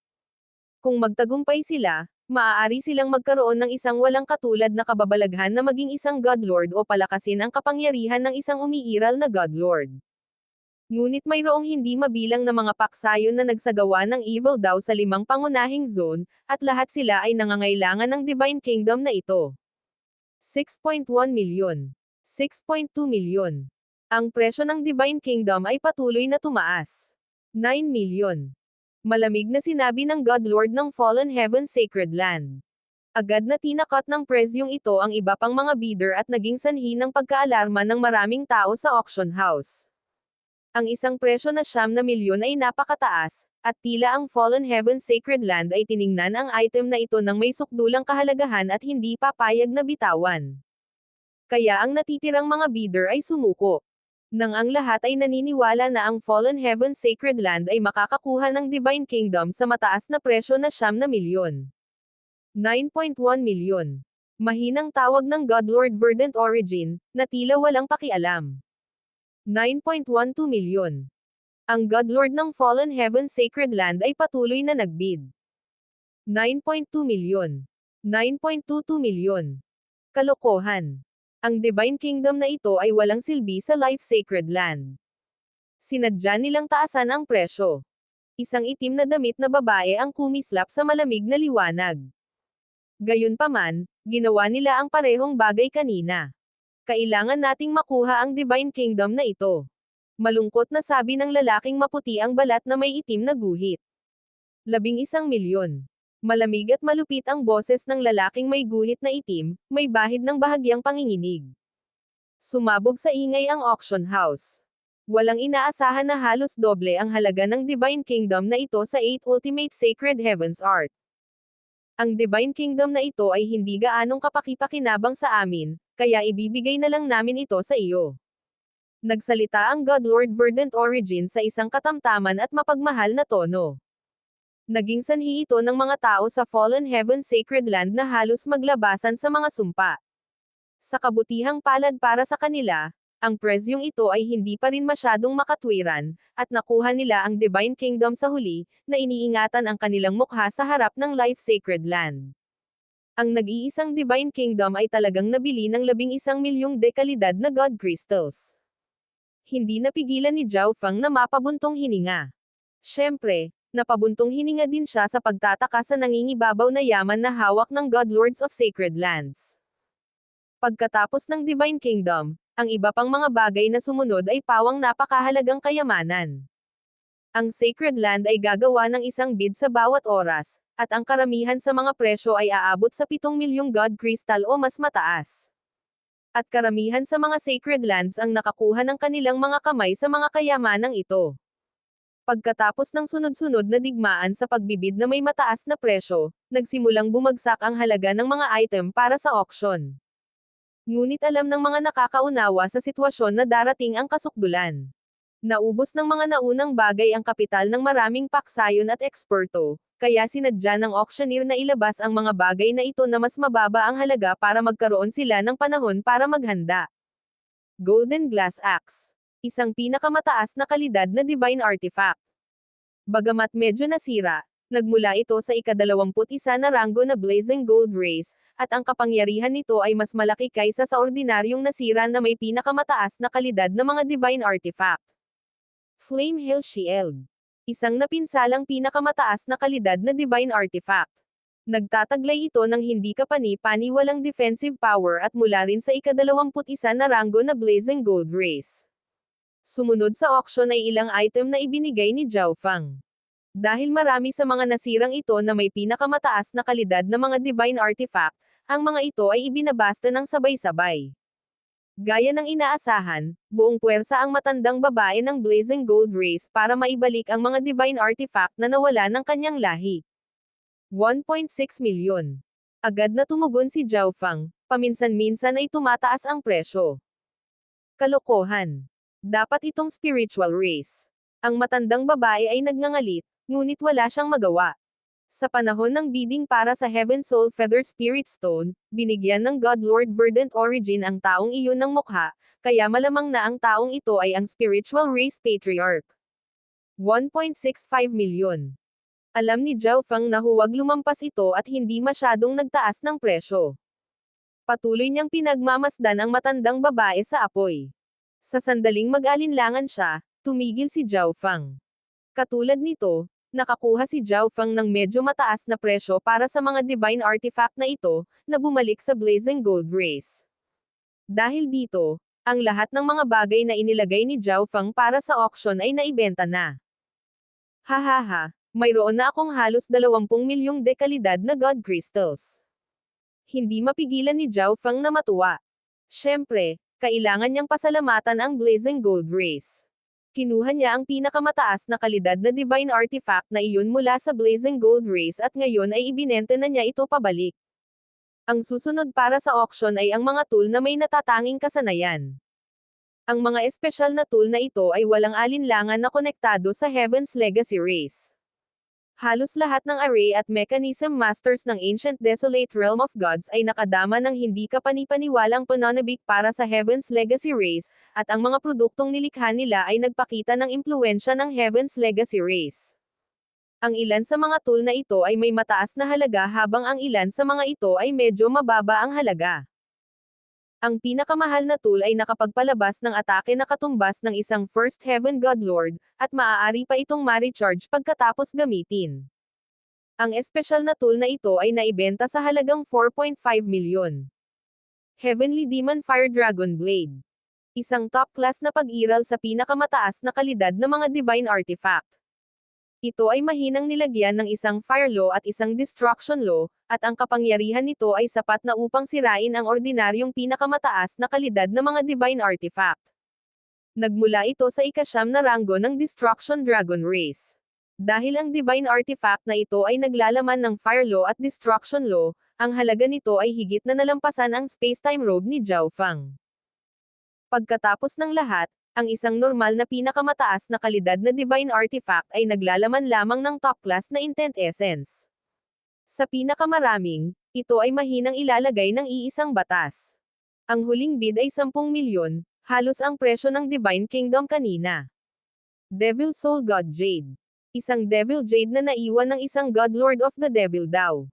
Kung magtagumpay sila, maaari silang magkaroon ng isang walang katulad na kababalaghan na maging isang God Lord o palakasin ang kapangyarihan ng isang umiiral na God Lord. Ngunit mayroong hindi mabilang na mga paksayon na nagsagawa ng evil daw sa 5 pangunahing zone, at lahat sila ay nangangailangan ng Divine Kingdom na ito. 6.1 milyon. 6.2 milyon. Ang presyo ng Divine Kingdom ay patuloy na tumaas. 9 milyon. Malamig na sinabi ng God Lord ng Fallen Heaven Sacred Land. Agad na tinakot ng presyong ito ang iba pang mga bidder at naging sanhi ng pagkaalarma ng maraming tao sa auction house. Ang isang presyo na 9 na milyon ay napakataas, at tila ang Fallen Heaven Sacred Land ay tiningnan ang item na ito ng may sukdulang kahalagahan at hindi papayag na bitawan. Kaya ang natitirang mga bidder ay sumuko. Nang ang lahat ay naniniwala na ang Fallen Heaven Sacred Land ay makakakuha ng Divine Kingdom sa mataas na presyo na 9 na milyon. 9.1 milyon. Mahinang tawag ng God Lord Verdant Origin, na tila walang pakialam. 9.12 milyon. Ang God Lord ng Fallen Heaven Sacred Land ay patuloy na nagbid. 9.2 milyon. 9.22 milyon. Kalokohan. Ang Divine Kingdom na ito ay walang silbi sa Life Sacred Land. Sinadya nilang taasan ang presyo. Isang itim na damit na babae ang kumislap sa malamig na liwanag. Gayunpaman, ginawa nila ang parehong bagay kanina. Kailangan nating makuha ang Divine Kingdom na ito. Malungkot na sabi ng lalaking maputi ang balat na may itim na guhit. 11 milyon. Malamig at malupit ang boses ng lalaking may guhit na itim, may bahid ng bahagyang panginginig. Sumabog sa ingay ang auction house. Walang inaasahan na halos doble ang halaga ng Divine Kingdom na ito sa 8 Ultimate Sacred Heavens Art. Ang Divine Kingdom na ito ay hindi gaanong kapaki-pakinabang sa amin, kaya ibibigay na lang namin ito sa iyo. Nagsalita ang Godlord Verdant Origin sa isang katamtaman at mapagmahal na tono. Naging sanhi ito ng mga tao sa Fallen Heaven Sacred Land na halos maglabasan sa mga sumpa. Sa kabutihang palad para sa kanila, ang presyong ito ay hindi pa rin masyadong makatwiran, at nakuha nila ang Divine Kingdom sa huli, na iniingatan ang kanilang mukha sa harap ng Life Sacred Land. Ang nag-iisang Divine Kingdom ay talagang nabili ng 11 milyong dekalidad na God Crystals. Hindi napigilan ni Zhao Feng na mapabuntong hininga. Siyempre, napabuntong hininga din siya sa pagtataka sa nangingibabaw na yaman na hawak ng God Lords of Sacred Lands. Pagkatapos ng Divine Kingdom, ang iba pang mga bagay na sumunod ay pawang napakahalagang kayamanan. Ang Sacred Land ay gagawa ng isang bid sa bawat oras, at ang karamihan sa mga presyo ay aabot sa 7 milyong God Crystal o mas mataas. At karamihan sa mga Sacred Lands ang nakakuha ng kanilang mga kamay sa mga kayamanang ito. Pagkatapos ng sunod-sunod na digmaan sa pagbibid na may mataas na presyo, nagsimulang bumagsak ang halaga ng mga item para sa auction. Ngunit alam ng mga nakakaunawa sa sitwasyon na darating ang kasukdulan. Naubos ng mga naunang bagay ang kapital ng maraming paksayon at eksperto, kaya sinadya ng auctioneer na ilabas ang mga bagay na ito na mas mababa ang halaga para magkaroon sila ng panahon para maghanda. Golden Glass Axe. Isang pinakamataas na kalidad na divine artifact. Bagamat medyo nasira, nagmula ito sa ika-21 na ranggo na Blazing Gold Race, at ang kapangyarihan nito ay mas malaki kaysa sa ordinaryong nasira na may pinakamataas na kalidad na mga divine artifact. Flame Hill Shield. Isang napinsalang pinakamataas na kalidad na divine artifact. Nagtataglay ito ng hindi kapani-paniwalang defensive power at mula rin sa ika-21 na ranggo na Blazing Gold Race. Sumunod sa auction ay ilang item na ibinigay ni Zhao Feng. Dahil marami sa mga nasirang ito na may pinakamataas na kalidad na mga divine artifact, ang mga ito ay ibinabasta ng sabay-sabay. Gaya ng inaasahan, buong puwersa ang matandang babae ng Blazing Gold Race para maibalik ang mga divine artifact na nawala ng kanyang lahi. 1.6 milyon. Agad na tumugon si Zhao Feng, paminsan-minsan ay tumataas ang presyo. Kalokohan. Dapat itong spiritual race. Ang matandang babae ay nagngangalit, ngunit wala siyang magawa. Sa panahon ng bidding para sa Heaven Soul Feather Spirit Stone, binigyan ng God Lord Verdant Origin ang taong iyon ng mukha, kaya malamang na ang taong ito ay ang Spiritual Race Patriarch. 1.65 milyon. Alam ni Zhao Feng na huwag lumampas ito at hindi masyadong nagtaas ng presyo. Patuloy niyang pinagmamasdan ang matandang babae sa apoy. Sa sandaling mag-alinlangan siya, tumigil si Zhao Feng. Katulad nito, nakakuha si Zhao Feng ng medyo mataas na presyo para sa mga divine artifact na ito, na bumalik sa Blazing Gold Race. Dahil dito, ang lahat ng mga bagay na inilagay ni Zhao Feng para sa auction ay naibenta na. Hahaha, mayroon na akong halos 20 milyong dekalidad na God Crystals. Hindi mapigilan ni Zhao Feng na matuwa. Siyempre, kailangan niyang pasalamatan ang Blazing Gold Race. Kinuha niya ang pinakamataas na kalidad na divine artifact na iyon mula sa Blazing Gold Race at ngayon ay ibinenta na niya ito pabalik. Ang susunod para sa auction ay ang mga tool na may natatanging kasanayan. Ang mga espesyal na tool na ito ay walang alinlangan na konektado sa Heaven's Legacy Race. Halos lahat ng array at mechanism masters ng Ancient Desolate Realm of Gods ay nakadama ng hindi kapani-paniwalang pananabik para sa Heaven's Legacy Race, at ang mga produktong nilikha nila ay nagpakita ng impluwensya ng Heaven's Legacy Race. Ang ilan sa mga tool na ito ay may mataas na halaga habang ang ilan sa mga ito ay medyo mababa ang halaga. Ang pinakamahal na tool ay nakapagpalabas ng atake na katumbas ng isang First Heaven God Lord, at maaari pa itong ma-recharge pagkatapos gamitin. Ang espesyal na tool na ito ay naibenta sa halagang 4.5 milyon. Heavenly Demon Fire Dragon Blade. Isang top-class na pag-iral sa pinakamataas na kalidad na mga divine artifact. Ito ay mahinang nilagyan ng isang fire law at isang destruction law, at ang kapangyarihan nito ay sapat na upang sirain ang ordinaryong pinakamataas na kalidad na mga divine artifact. Nagmula ito sa ika-9 na ranggo ng Destruction Dragon Race. Dahil ang divine artifact na ito ay naglalaman ng fire law at destruction law, ang halaga nito ay higit na nalampasan ang space-time robe ni Zhao Feng. Pagkatapos ng lahat, ang isang normal na pinakamataas na kalidad na divine artifact ay naglalaman lamang ng top class na intent essence. Sa pinakamaraming, ito ay mahinang ilalagay ng iisang batas. Ang huling bid ay 10 milyon, halos ang presyo ng Divine Kingdom kanina. Devil Soul God Jade. Isang Devil Jade na naiwan ng isang God Lord of the Devil daw.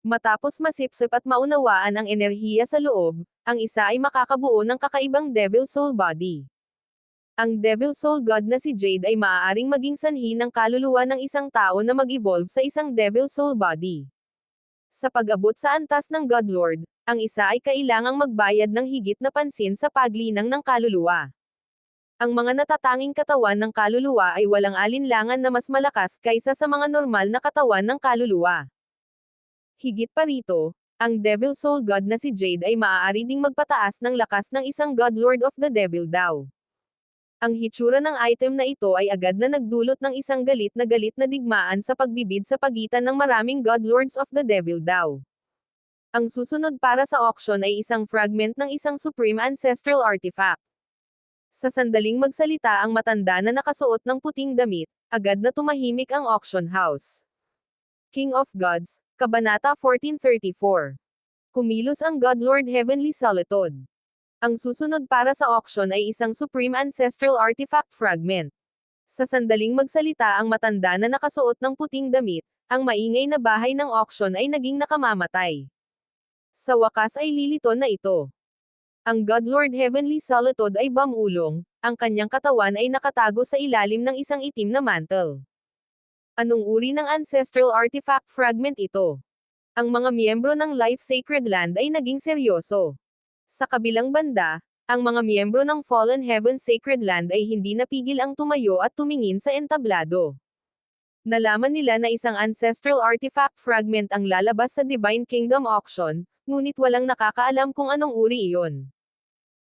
Matapos masipsip at maunawaan ang enerhiya sa loob, ang isa ay makakabuo ng kakaibang Devil Soul Body. Ang Devil Soul God na si Jade ay maaaring maging sanhi ng kaluluwa ng isang tao na mag-evolve sa isang Devil Soul Body. Sa pag-abot sa antas ng God Lord, ang isa ay kailangang magbayad ng higit na pansin sa paglinang ng kaluluwa. Ang mga natatanging katawan ng kaluluwa ay walang alinlangan na mas malakas kaysa sa mga normal na katawan ng kaluluwa. Higit pa rito, ang Devil Soul God na si Jade ay maaari ding magpataas ng lakas ng isang God Lord of the Devil daw. Ang hitsura ng item na ito ay agad na nagdulot ng isang galit na digmaan sa pagbibid sa pagitan ng maraming God Lords of the Devil daw. Ang susunod para sa auction ay isang fragment ng isang Supreme Ancestral Artifact. Sa sandaling magsalita ang matanda na nakasuot ng puting damit, agad na tumahimik ang auction house. King of Gods, Kabanata 1434. Kumilos ang God Lord Heavenly Solitude. Ang susunod para sa auction ay isang Supreme Ancestral Artifact Fragment. Sa sandaling magsalita ang matanda na nakasuot ng puting damit, ang maingay na bahay ng auction ay naging nakamamatay. Sa wakas ay lilito na ito. Ang God Lord Heavenly Solitude ay bamulong, ang kanyang katawan ay nakatago sa ilalim ng isang itim na mantle. Anong uri ng Ancestral Artifact Fragment ito? Ang mga miyembro ng Life Sacred Land ay naging seryoso. Sa kabilang banda, ang mga miyembro ng Fallen Heaven Sacred Land ay hindi napigil ang tumayo at tumingin sa entablado. Nalaman nila na isang ancestral artifact fragment ang lalabas sa Divine Kingdom auction, ngunit walang nakakaalam kung anong uri iyon.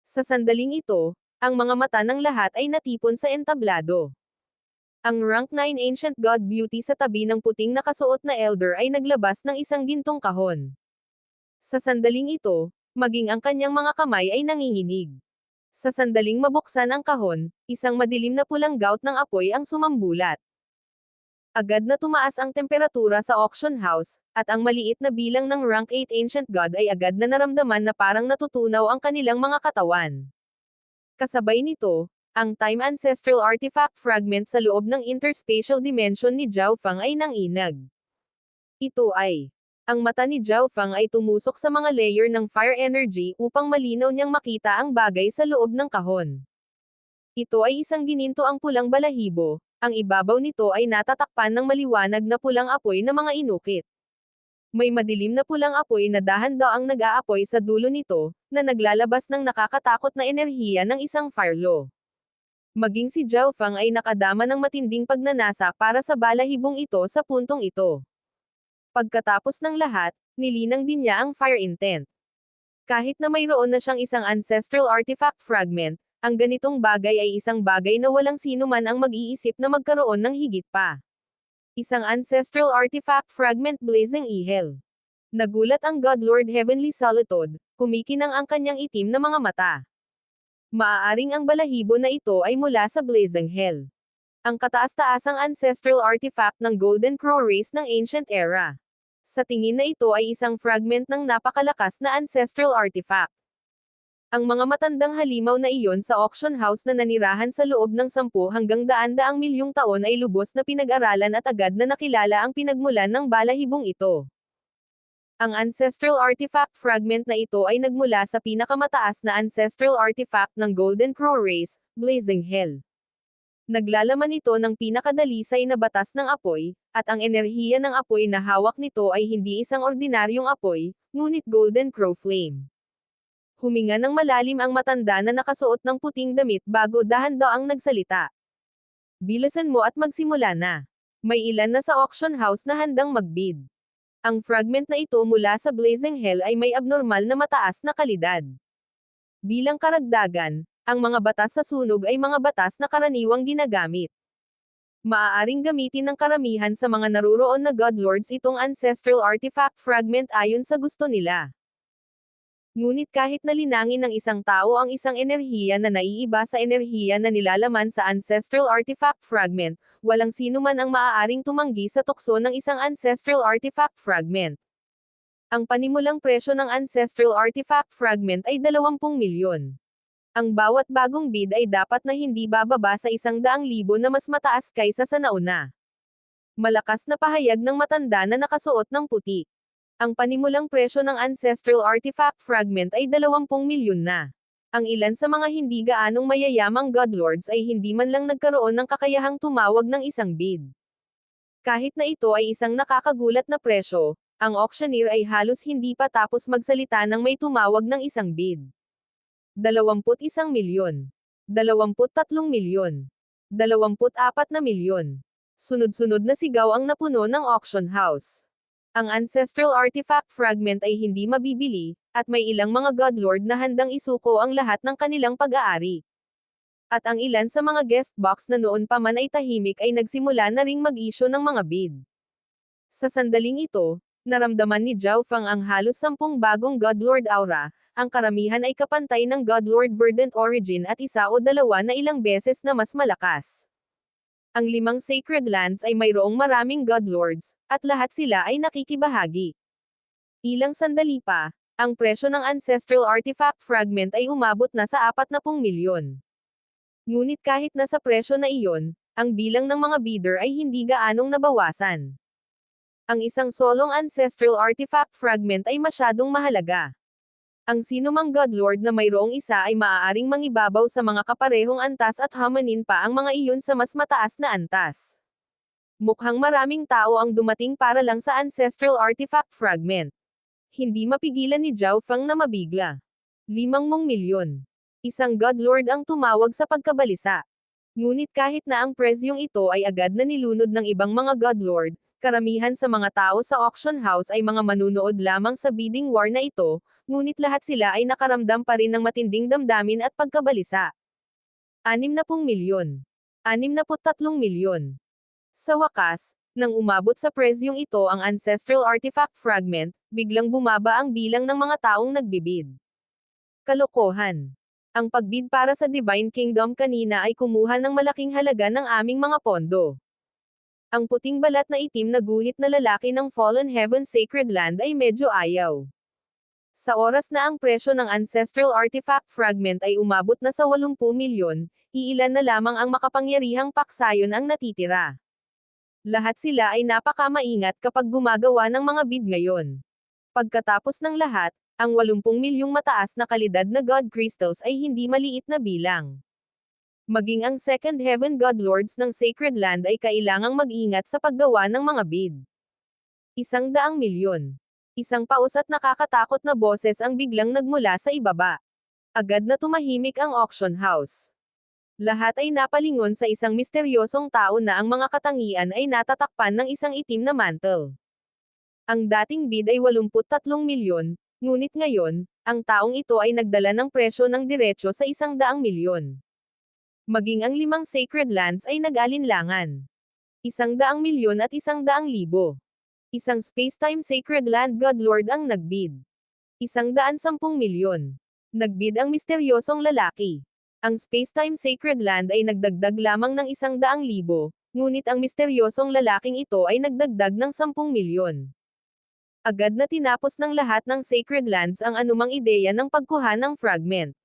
Sa sandaling ito, ang mga mata ng lahat ay natipon sa entablado. Ang rank 9 Ancient God Beauty sa tabi ng puting nakasuot na elder ay naglabas ng isang gintong kahon. Sa sandaling ito, maging ang kanyang mga kamay ay nanginginig. Sa sandaling mabuksan ang kahon, isang madilim na pulang gout ng apoy ang sumambulat. Agad na tumaas ang temperatura sa auction house, at ang maliit na bilang ng rank 8 Ancient God ay agad na naramdaman na parang natutunaw ang kanilang mga katawan. Kasabay nito, ang Time Ancestral Artifact Fragment sa loob ng Interspatial Dimension ni Zhao Feng ay nanginag. Ito ay ang mata ni Zhao Feng ay tumusok sa mga layer ng fire energy upang malinaw niyang makita ang bagay sa loob ng kahon. Ito ay isang gininto ang pulang balahibo, ang ibabaw nito ay natatakpan ng maliwanag na pulang apoy na mga inukit. May madilim na pulang apoy na dahan-daang nag-aapoy sa dulo nito, na naglalabas ng nakakatakot na enerhiya ng isang fire law. Maging si Zhao Feng ay nakadama ng matinding pagnanasa para sa balahibong ito sa puntong ito. Pagkatapos ng lahat, nilinang din niya ang fire intent. Kahit na mayroon na siyang isang ancestral artifact fragment, ang ganitong bagay ay isang bagay na walang sino man ang mag-iisip na magkaroon ng higit pa. Isang ancestral artifact fragment Blazing Ihel. Nagulat ang God Lord Heavenly Solitude, kumikinang ang kanyang itim na mga mata. Maaaring ang balahibo na ito ay mula sa Blazing Hell. Ang kataas-taasang ancestral artifact ng Golden Crow race ng Ancient Era. Sa tingin na ito ay isang fragment ng napakalakas na ancestral artifact. Ang mga matandang halimaw na iyon sa auction house na nanirahan sa loob ng 10 hanggang 100 milyong taon ay lubos na pinag-aralan at agad na nakilala ang pinagmulan ng balahibong ito. Ang ancestral artifact fragment na ito ay nagmula sa pinakamataas na ancestral artifact ng Golden Crow race, Blazing Hell. Naglalaman ito ng pinakadalisay na batas ng apoy, at ang enerhiya ng apoy na hawak nito ay hindi isang ordinaryong apoy, ngunit Golden Crow Flame. Huminga ng malalim ang matanda na nakasuot ng puting damit bago dahan-daang nagsalita. Bilisan mo at magsimula na. May ilan na sa auction house na handang magbid. Ang fragment na ito mula sa Blazing Hell ay may abnormal na mataas na kalidad. Bilang karagdagan, ang mga batas sa sunog ay mga batas na karaniwang ginagamit. Maaaring gamitin ng karamihan sa mga naruroon na Godlords itong ancestral artifact fragment ayon sa gusto nila. Ngunit kahit nalinangin ng isang tao ang isang enerhiya na naiiba sa enerhiya na nilalaman sa ancestral artifact fragment, walang sino man ang maaaring tumanggi sa tukso ng isang ancestral artifact fragment. Ang panimulang presyo ng ancestral artifact fragment ay 20 milyon. Ang bawat bagong bid ay dapat na hindi bababa sa 100,000 na mas mataas kaysa sa nauna. Malakas na pahayag ng matanda na nakasuot ng puti. Ang panimulang presyo ng ancestral artifact fragment ay 20 milyon na. Ang ilan sa mga hindi gaanong mayayamang godlords ay hindi man lang nagkaroon ng kakayahang tumawag ng isang bid. Kahit na ito ay isang nakakagulat na presyo, ang auctioneer ay halos hindi pa tapos magsalita nang may tumawag ng isang bid. 21 milyon. 23 milyon. 24 na milyon. Sunod-sunod na sigaw ang napuno ng auction house. Ang ancestral artifact fragment ay hindi mabibili, at may ilang mga godlord na handang isuko ang lahat ng kanilang pag-aari. At ang ilan sa mga guest box na noon pa man ay tahimik ay nagsimula na ring mag-issue ng mga bid. Sa sandaling ito, naramdaman ni Zhao Feng ang halos 10 bagong godlord aura, ang karamihan ay kapantay ng godlord verdant origin at isa o dalawa na ilang beses na mas malakas. Ang 5 sacred lands ay mayroong maraming godlords, at lahat sila ay nakikibahagi. Ilang sandali pa, ang presyo ng ancestral artifact fragment ay umabot na sa 40 milyon. Ngunit kahit nasa presyo na iyon, ang bilang ng mga bidder ay hindi gaanong nabawasan. Ang isang solong ancestral artifact fragment ay masyadong mahalaga. Ang sinumang godlord na mayroong isa ay maaaring mangibabaw sa mga kaparehong antas at hamanin pa ang mga iyon sa mas mataas na antas. Mukhang maraming tao ang dumating para lang sa ancestral artifact fragment. Hindi mapigilan ni Zhao Feng na mabigla. 5 milyon. Isang godlord ang tumawag sa pagkabalisa. Ngunit kahit na ang presyong ito ay agad na nilunod ng ibang mga godlord, karamihan sa mga tao sa auction house ay mga manunood lamang sa bidding war na ito, ngunit lahat sila ay nakaramdam pa rin ng matinding damdamin at pagkabalisa. 60 milyon. 63 milyon. Sa wakas, nang umabot sa presyong ito ang ancestral artifact fragment, biglang bumaba ang bilang ng mga taong nagbibid. Kalokohan. Ang pagbid para sa Divine Kingdom kanina ay kumuha ng malaking halaga ng aming mga pondo. Ang puting balat na itim na guhit na lalaki ng Fallen Heaven Sacred Land ay medyo ayaw. Sa oras na ang presyo ng ancestral artifact fragment ay umabot na sa 80 milyon, iilan na lamang ang makapangyarihang paksayon ang natitira. Lahat sila ay napakamaingat kapag gumagawa ng mga bid ngayon. Pagkatapos ng lahat, ang 80 milyong mataas na kalidad na God Crystals ay hindi maliit na bilang. Maging ang Second Heaven Godlords ng Sacred Land ay kailangang mag-ingat sa paggawa ng mga bid. 100 milyon. Isang paus at nakakatakot na boses ang biglang nagmula sa ibaba. Agad na tumahimik ang auction house. Lahat ay napalingon sa isang misteryosong tao na ang mga katangian ay natatakpan ng isang itim na mantle. Ang dating bid ay 83 milyon, ngunit ngayon, ang taong ito ay nagdala ng presyo ng diretsyo sa 100 milyon. Maging ang 5 sacred lands ay nag-alinlangan. 100 milyon at 100,000. Isang space-time sacred land godlord ang nagbid. 110 milyon. Nagbid ang misteryosong lalaki. Ang space-time sacred land ay nagdagdag lamang ng 100,000, ngunit ang misteryosong lalaking ito ay nagdagdag ng 10 milyon. Agad na tinapos ng lahat ng sacred lands ang anumang ideya ng pagkuha ng fragment.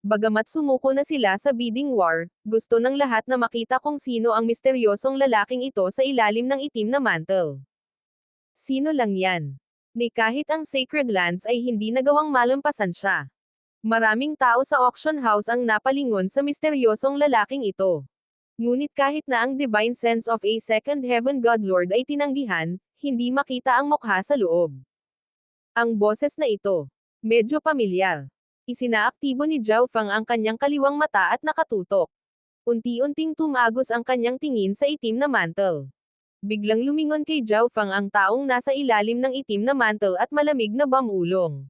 Bagamat sumuko na sila sa bidding war, gusto ng lahat na makita kung sino ang misteryosong lalaking ito sa ilalim ng itim na mantle. Sino lang yan? Ni kahit ang sacred lands ay hindi nagawang malampasan siya. Maraming tao sa auction house ang napalingon sa misteryosong lalaking ito. Ngunit kahit na ang divine sense of a second heaven godlord ay tinanggihan, hindi makita ang mukha sa loob. Ang boses na ito, medyo pamilyar. Isinaaktibo ni Zhao Feng ang kanyang kaliwang mata at nakatutok. Unti-unting tumagos ang kanyang tingin sa itim na mantle. Biglang lumingon kay Zhao Fang ang taong nasa ilalim ng itim na mantle at malamig na bamulong.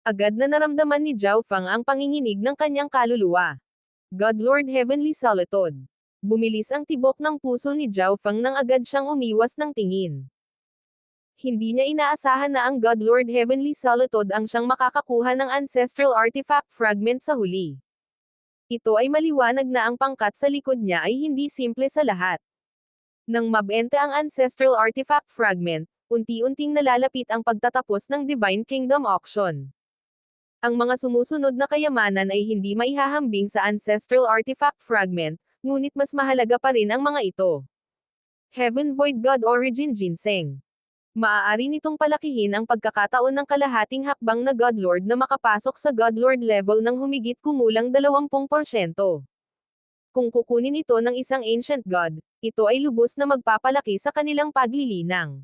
Agad na naramdaman ni Zhao Fang ang panginginig ng kanyang kaluluwa. God Lord Heavenly Solitude. Bumilis ang tibok ng puso ni Zhao Fang nang agad siyang umiwas ng tingin. Hindi niya inaasahan na ang God Lord Heavenly Solitude ang siyang makakakuha ng ancestral artifact fragment sa huli. Ito ay maliwanag na ang pangkat sa likod niya ay hindi simple sa lahat. Nang mabenta ang ancestral artifact fragment, unti-unting nalalapit ang pagtatapos ng Divine Kingdom Auction. Ang mga sumusunod na kayamanan ay hindi maihahambing sa ancestral artifact fragment, ngunit mas mahalaga pa rin ang mga ito. Heaven Void God Origin Ginseng. Maaari nitong palakihin ang pagkakataon ng kalahating hakbang na God Lord na makapasok sa God Lord level ng humigit kumulang 20%. Kung kukunin ito ng isang ancient god, ito ay lubos na magpapalaki sa kanilang paglilinang.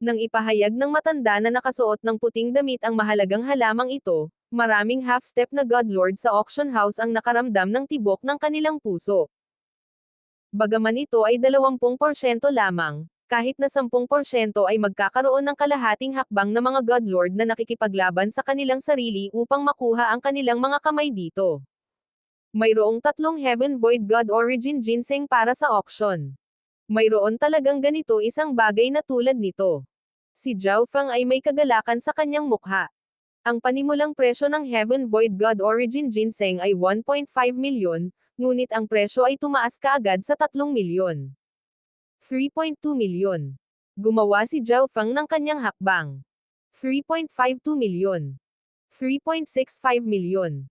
Nang ipahayag ng matanda na nakasuot ng puting damit ang mahalagang halamang ito, maraming half-step na God Lord sa auction house ang nakaramdam ng tibok ng kanilang puso. Bagaman ito ay 20% lamang, kahit na 10% ay magkakaroon ng kalahating hakbang na mga God Lord na nakikipaglaban sa kanilang sarili upang makuha ang kanilang mga kamay dito. Mayroong 3 Heaven Void God Origin Ginseng para sa auction. Mayroon talagang ganito isang bagay na tulad nito. Si Zhao Fang ay may kagalakan sa kanyang mukha. Ang panimulang presyo ng Heaven Void God Origin Ginseng ay 1.5 milyon, ngunit ang presyo ay tumaas kaagad sa 3 milyon. 3.2 milyon. Gumawa si Zhao Fang ng kanyang hakbang. 3.52 milyon. 3.65 milyon.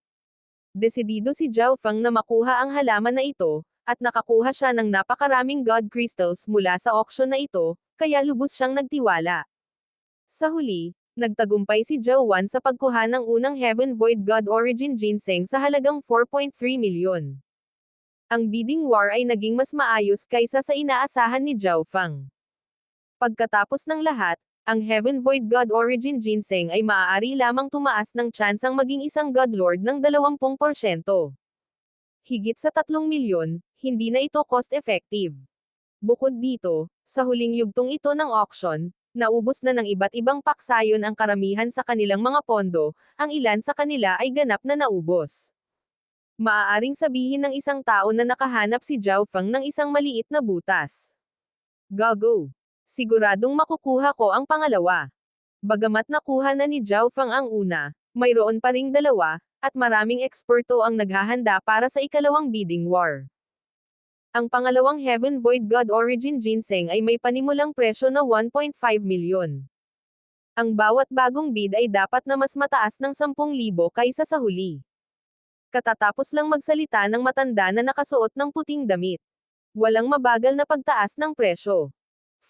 Desidido si Zhao Fang na makuha ang halaman na ito, at nakakuha siya ng napakaraming God Crystals mula sa auction na ito, kaya lubos siyang nagtiwala. Sa huli, nagtagumpay si Zhao Wan sa pagkuha ng unang Heaven Void God Origin Ginseng sa halagang 4.3 milyon. Ang bidding war ay naging mas maayos kaysa sa inaasahan ni Zhao Fang. Pagkatapos ng lahat, ang Heaven Void God Origin Ginseng ay maaari lamang tumaas ng tsansang maging isang God Lord ng 20%. Higit sa 3 milyon, hindi na ito cost-effective. Bukod dito, sa huling yugtong ito ng auction, naubos na ng iba't ibang paksayon ang karamihan sa kanilang mga pondo, ang ilan sa kanila ay ganap na naubos. Maaaring sabihin ng isang tao na nakahanap si Zhao Fang ng isang maliit na butas. Gago. Siguradong makukuha ko ang pangalawa. Bagamat nakuha na ni Zhao Fang ang una, mayroon pa ring dalawa, at maraming eksperto ang naghahanda para sa ikalawang bidding war. Ang pangalawang Heaven Void God Origin Ginseng ay may panimulang presyo na 1.5 milyon. Ang bawat bagong bid ay dapat na mas mataas ng 10,000 kaysa sa huli. Katatapos lang magsalita ng matanda na nakasuot ng puting damit. Walang mabagal na pagtaas ng presyo.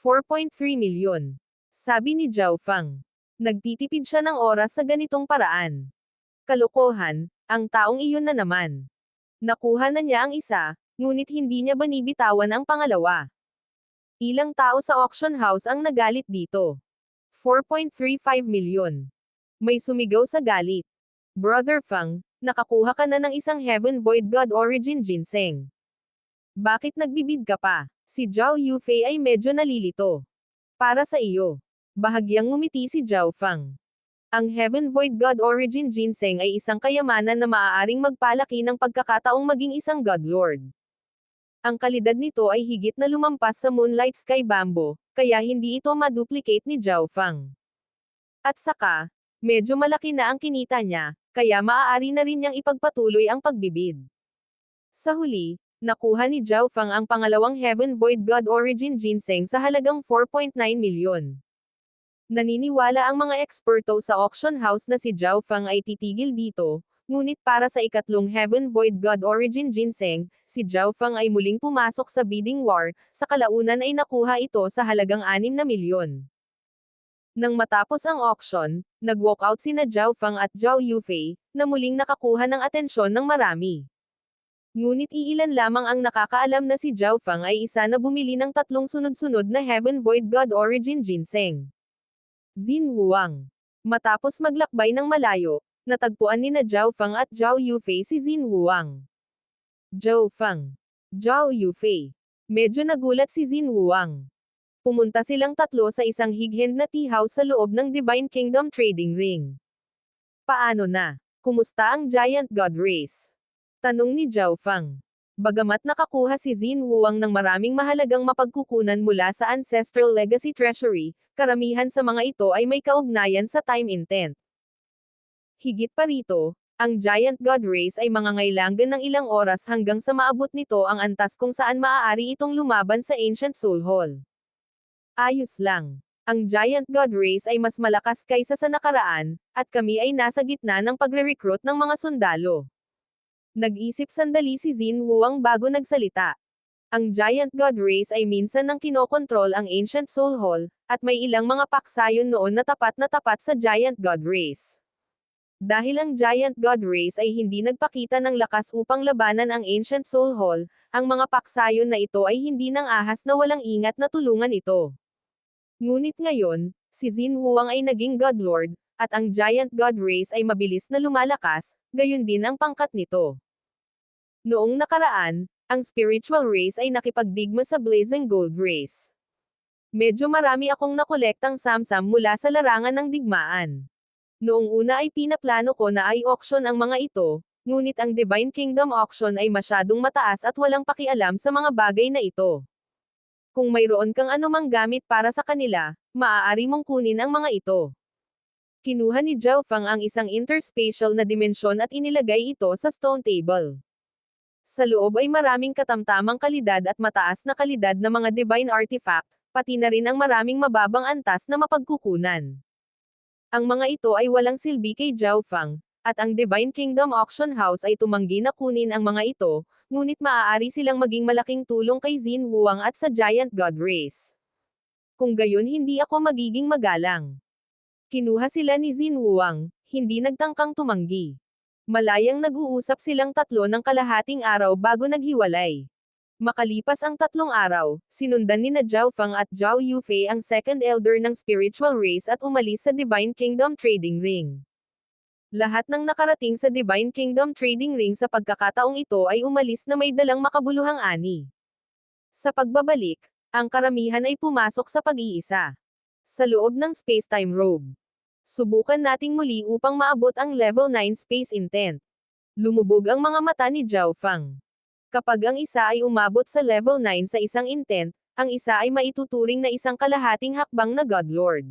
4.3 milyon. Sabi ni Zhao Fang. Nagtitipid siya ng oras sa ganitong paraan. Kalokohan, ang taong iyon na naman. Nakuha na niya ang isa, ngunit hindi niya binibitawan ang pangalawa. Ilang tao sa auction house ang nagalit dito. 4.35 milyon. May sumigaw sa galit. Brother Fang, nakakuha ka na ng isang Heaven Void God Origin Ginseng. Bakit nagbibid ka pa? Si Zhao Yufei ay medyo nalilito. Para sa iyo. Bahagyang ngumiti si Zhao Fang. Ang Heaven Void God Origin Ginseng ay isang kayamanan na maaaring magpalaki ng pagkakataong maging isang God Lord. Ang kalidad nito ay higit na lumampas sa Moonlight Sky Bamboo, kaya hindi ito maduplicate ni Zhao Fang. At saka, medyo malaki na ang kinita niya, kaya maaari na rin niyang ipagpatuloy ang pagbibid. Sa huli, nakuha ni Zhao Fang ang pangalawang Heaven Void God Origin Ginseng sa halagang 4.9 milyon. Naniniwala ang mga eksperto sa auction house na si Zhao Fang ay titigil dito, ngunit para sa ikatlong Heaven Void God Origin Ginseng, si Zhao Fang ay muling pumasok sa bidding war, sa kalaunan ay nakuha ito sa halagang 6 na milyon. Nang matapos ang auction, nag-walkout sina Zhao Fang at Zhao Yufei, na muling nakakuha ng atensyon ng marami. Ngunit iilan lamang ang nakakaalam na si Zhao Fang ay isa na bumili ng 3 sunod-sunod na Heaven Void God Origin Ginseng. Xin Wuang. Matapos maglakbay ng malayo, natagpuan ni na Zhao Fang at Zhao Yufei si Xin Wuang. Zhao Fang. Zhao Yufei. Medyo nagulat si Xin Huang. Pumunta silang tatlo sa isang high-end na tea house sa loob ng Divine Kingdom Trading Ring. Paano na? Kumusta ang Giant God Race? Tanong ni Zhao Fang. Bagamat nakakuha si Xin Huang ng maraming mahalagang mapagkukunan mula sa Ancestral Legacy Treasury, karamihan sa mga ito ay may kaugnayan sa time intent. Higit pa rito, ang Giant God Race ay mangangailangan ng ilang oras hanggang sa maabot nito ang antas kung saan maaari itong lumaban sa Ancient Soul Hall. Ayos lang. Ang Giant God Race ay mas malakas kaysa sa nakaraan, at kami ay nasa gitna ng pagre-recruit ng mga sundalo. Nag-isip sandali si Xin Huang bago nagsalita. Ang Giant God Race ay minsan nang kinokontrol ang Ancient Soul Hall, at may ilang mga paksayon noon na tapat sa Giant God Race. Dahil ang Giant God Race ay hindi nagpakita ng lakas upang labanan ang Ancient Soul Hall, ang mga paksayon na ito ay hindi nang ahas na walang ingat na tulungan ito. Ngunit ngayon, si Xin Huang ay naging God Lord, at ang Giant God Race ay mabilis na lumalakas, gayon din ang pangkat nito. Noong nakaraan, ang Spiritual Race ay nakipagdigma sa Blazing Gold Race. Medyo marami akong nakolektang samsam mula sa larangan ng digmaan. Noong una ay pinaplano ko na i-auction ang mga ito, ngunit ang Divine Kingdom Auction ay masyadong mataas at walang pakialam sa mga bagay na ito. Kung mayroon kang anumang gamit para sa kanila, maaari mong kunin ang mga ito. Kinuha ni Zhao Fang ang isang interspatial na dimensyon at inilagay ito sa stone table. Sa loob ay maraming katamtamang kalidad at mataas na kalidad na mga divine artifact, pati na rin ang maraming mababang antas na mapagkukunan. Ang mga ito ay walang silbi kay Zhao Fang, at ang Divine Kingdom Auction House ay tumanggi na kunin ang mga ito, ngunit maaari silang maging malaking tulong kay Xin Huang at sa Giant God Race. Kung gayon hindi ako magiging magalang. Kinuha sila ni Xin Huang, hindi nagtangkang tumanggi. Malayang nag-uusap silang tatlo ng kalahating araw bago naghiwalay. Makalipas ang 3 araw, sinundan ni na Zhao Fang at Zhao Yufei ang second elder ng spiritual race at umalis sa Divine Kingdom Trading Ring. Lahat ng nakarating sa Divine Kingdom Trading Ring sa pagkakataong ito ay umalis na may dalang makabuluhang ani. Sa pagbabalik, ang karamihan ay pumasok sa pag-iisa. Sa loob ng space-time robe. Subukan nating muli upang maabot ang level 9 space intent. Lumubog ang mga mata ni Zhao Fang. Kapag ang isa ay umabot sa level 9 sa isang intent, ang isa ay maituturing na isang kalahating hakbang na God Lord.